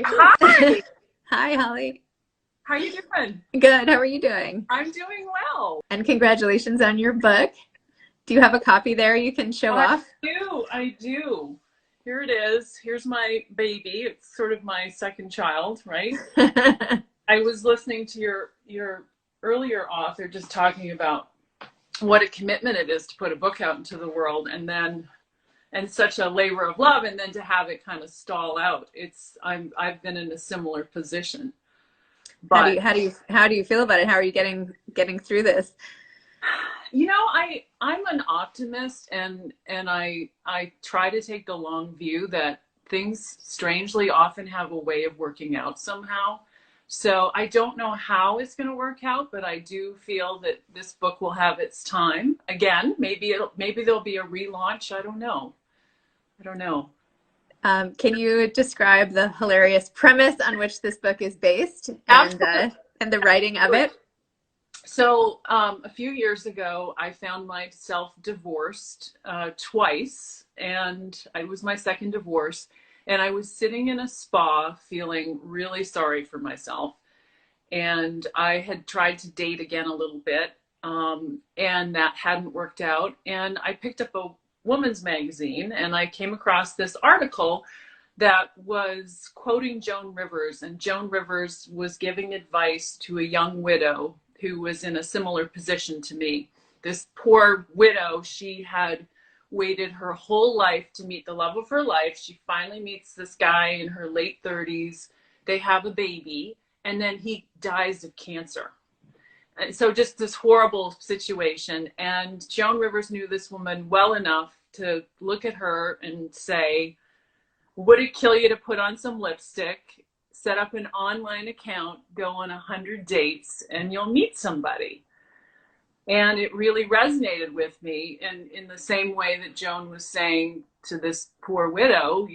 Hi, Hi, Holly. how you doing? Good. How are you doing? I'm doing well. And congratulations on your book. Do you have a copy there you can show I off? I do. Here it is. Here's my baby. It's sort of my second child, right? I was listening to your earlier author just talking about what a commitment it is to put a book out into the world and such a labor of love and then to have it kind of stall out. I've been in a similar position. How do you But how do you feel about it? How are you getting through this? I'm an optimist and I try to take the long view that things strangely often have a way of working out somehow. So I don't know how it's going to work out, but I do feel that this book will have its time. Again, maybe there'll be a relaunch. I don't know. I don't know. Can you describe the hilarious premise on which this book is based Absolutely. and the writing of it? So a few years ago, I found myself divorced twice, and it was my second divorce. And I was sitting in a spa feeling really sorry for myself. And I had tried to date again a little bit, and that hadn't worked out. And I picked up a woman's magazine, and I came across this article that was quoting Joan Rivers, and Joan Rivers was giving advice to a young widow who was in a similar position to me. This poor widow, she had waited her whole life to meet the love of her life. She finally meets this guy in her late 30s. They have a baby, and then he dies of cancer. And so just this horrible situation. And Joan Rivers knew this woman well enough to look at her and say, would it kill you to put on some lipstick, set up an online account, go on 100 dates, and you'll meet somebody? And it really resonated with me. And in the same way that Joan was saying to this poor widow,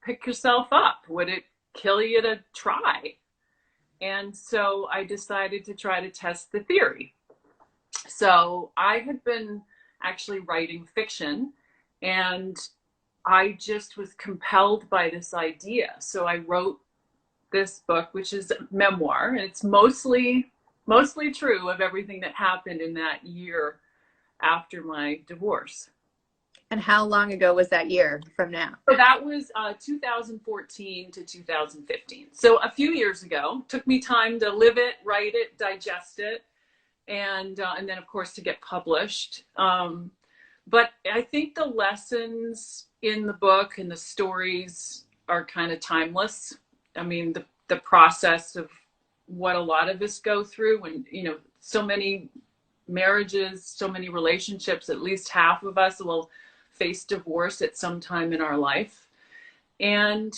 pick yourself up. Would it kill you to try? And so I decided to try to test the theory. So I had been actually writing fiction, and I just was compelled by this idea. So I wrote this book, which is a memoir, and it's mostly true of everything that happened in that year after my divorce. And how long ago was that year from now? So that was 2014 to 2015. So a few years ago. Took me time to live it, write it, digest it, and then of course to get published. But I think the lessons in the book and the stories are kind of timeless. I mean, the process of what a lot of us go through when, so many marriages, so many relationships, at least half of us will face divorce at some time in our life. And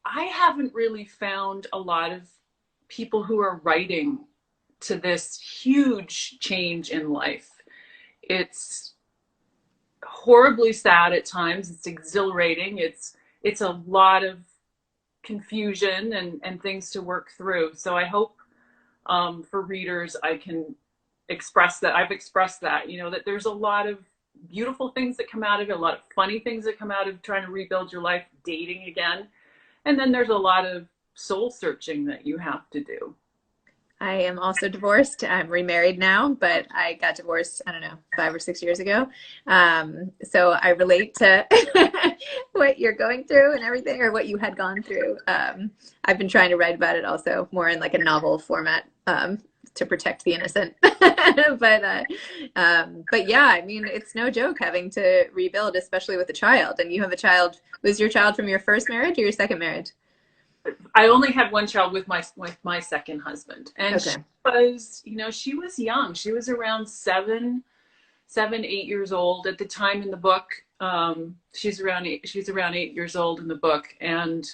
I haven't really found a lot of people who are writing to this huge change in life. It's horribly sad at times. It's exhilarating. It's a lot of confusion and things to work through. So I hope for readers I can express that. I've expressed that, that there's a lot of beautiful things that come out of it, a lot of funny things that come out of trying to rebuild your life, dating again. And then there's a lot of soul searching that you have to do. I am also divorced. I'm remarried now, but I got divorced, I don't know, 5 or 6 years ago. So I relate to what you're going through and everything, or what you had gone through. I've been trying to write about it also more in like a novel format, to protect the innocent. But yeah, I mean, it's no joke having to rebuild, especially with a child. And you have a child. Was your child from your first marriage or your second marriage? I only had one child with my second husband, and Okay. she was young. She was around 8 years old at the time in the book. She's around 8 years old in the book, and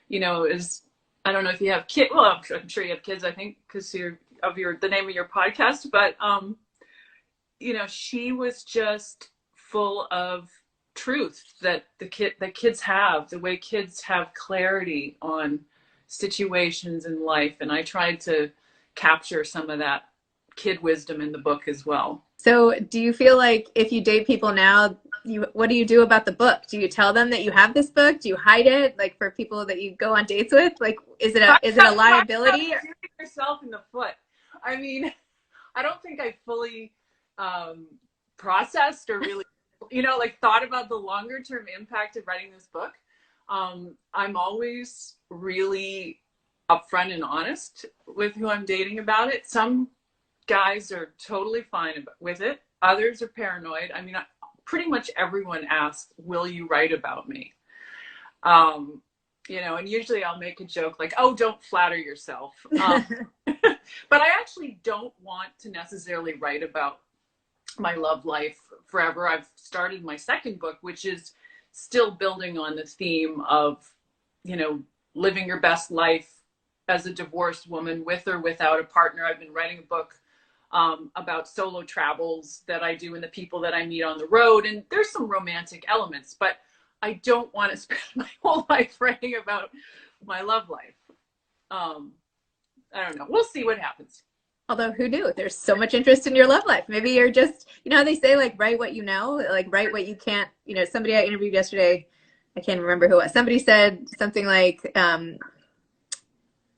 is I don't know if you have kids. Well, I'm sure you have kids. I think because the name of your podcast, but she was just full of truth that the kids have, the way kids have clarity on situations in life, and I tried to capture some of that kid wisdom in the book as well. So do you feel like if you date people now, what do you do about the book? Do you tell them that you have this book? Do you hide it, like for people that you go on dates with? Like, is it a liability? Shooting yourself in the foot. I mean, I don't think I fully processed or really, like thought about the longer term impact of writing this book. I'm always really upfront and honest with who I'm dating about it. Some guys are totally fine with it. Others are paranoid. I mean, pretty much everyone asks, will you write about me? And usually I'll make a joke like, oh, don't flatter yourself. But I actually don't want to necessarily write about my love life forever. I've started my second book, which is still building on the theme of, living your best life as a divorced woman with or without a partner. I've been writing a book about solo travels that I do and the people that I meet on the road. And there's some romantic elements, but I don't want to spend my whole life writing about my love life. I don't know. We'll see what happens. Although who knew? There's so much interest in your love life. Maybe you're just, how they say, like, write what you know, like write what you can't. Somebody I interviewed yesterday, I can't remember who it was. Somebody said something like,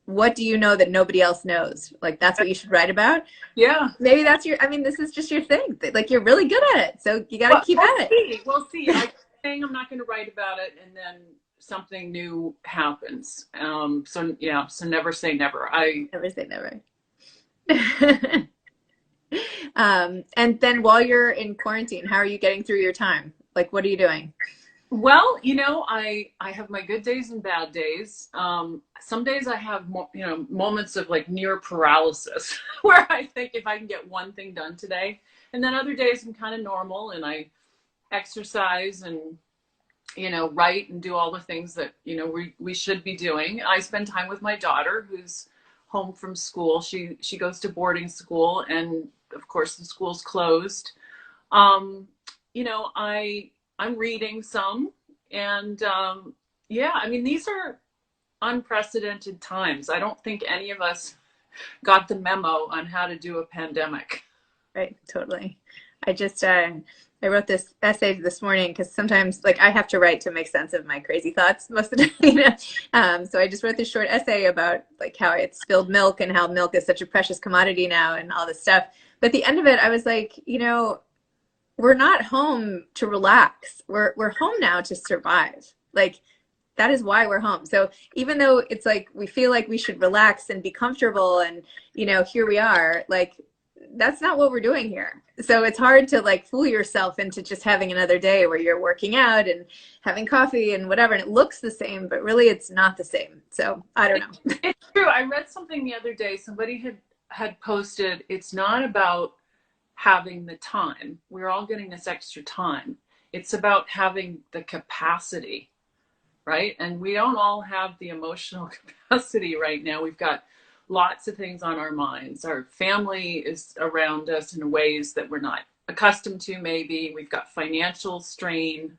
what do you know that nobody else knows? Like, that's what you should write about. Yeah. Maybe that's this is just your thing. Like, you're really good at it. So you got to keep at it. We'll see. I'm saying I'm not going to write about it, and then something new happens. So never say never. Never say never. And then while you're in quarantine, how are you getting through your time? Like, what are you doing? Well, I have my good days and bad days. Some days I have, moments of like near paralysis where I think if I can get one thing done today, and then other days I'm kind of normal and I exercise and, write and do all the things that, we should be doing. I spend time with my daughter who's home from school. She goes to boarding school, and of course the school's closed. I'm reading some, and these are unprecedented times. I don't think any of us got the memo on how to do a pandemic. Right, totally. I wrote this essay this morning because sometimes, like, I have to write to make sense of my crazy thoughts most of the time. So I just wrote this short essay about like how I had spilled milk and how milk is such a precious commodity now and all this stuff. But at the end of it, I was like, we're not home to relax. We're home now to survive. Like, that is why we're home. So even though it's like we feel like we should relax and be comfortable and, here we are, like, that's not what we're doing here. So it's hard to like fool yourself into just having another day where you're working out and having coffee and whatever, and it looks the same, but really it's not the same. So I don't know. It's true. I read something the other day. Somebody had posted, it's not about having the time. We're all getting this extra time. It's about having the capacity, right? And we don't all have the emotional capacity right now. We've got lots of things on our minds. Our family is around us in ways that we're not accustomed to, maybe. We've got financial strain,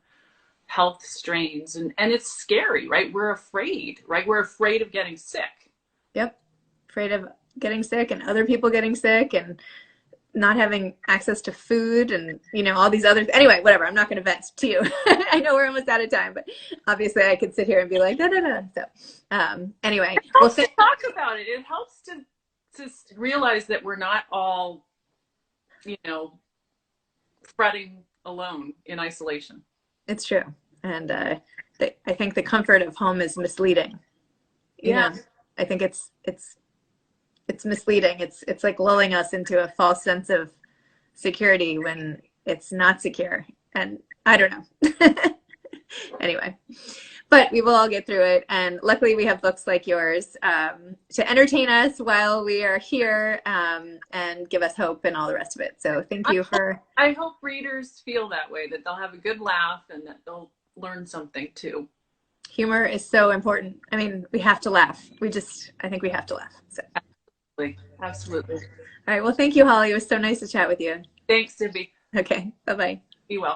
health strains, and it's scary, right? We're afraid, right? We're afraid of getting sick. Yep. Afraid of getting sick and other people getting sick and not having access to food and, all these other, anyway, whatever. I'm not going to vent to you. I know we're almost out of time, but obviously I could sit here and be like, no. So, anyway, we'll talk about it. It helps to realize that we're not all, fretting alone in isolation. It's true. And, I think the comfort of home is misleading. Yeah. I think it's misleading. It's like lulling us into a false sense of security when it's not secure. And I don't know. Anyway, but we will all get through it. And luckily we have books like yours to entertain us while we are here and give us hope and all the rest of it. So thank you for... I hope readers feel that way, that they'll have a good laugh and that they'll learn something too. Humor is so important. I mean, we have to laugh. I think we have to laugh. So. Absolutely. All right. Well, thank you, Holly. It was so nice to chat with you. Thanks, Zibby. Okay. Bye-bye. Be well.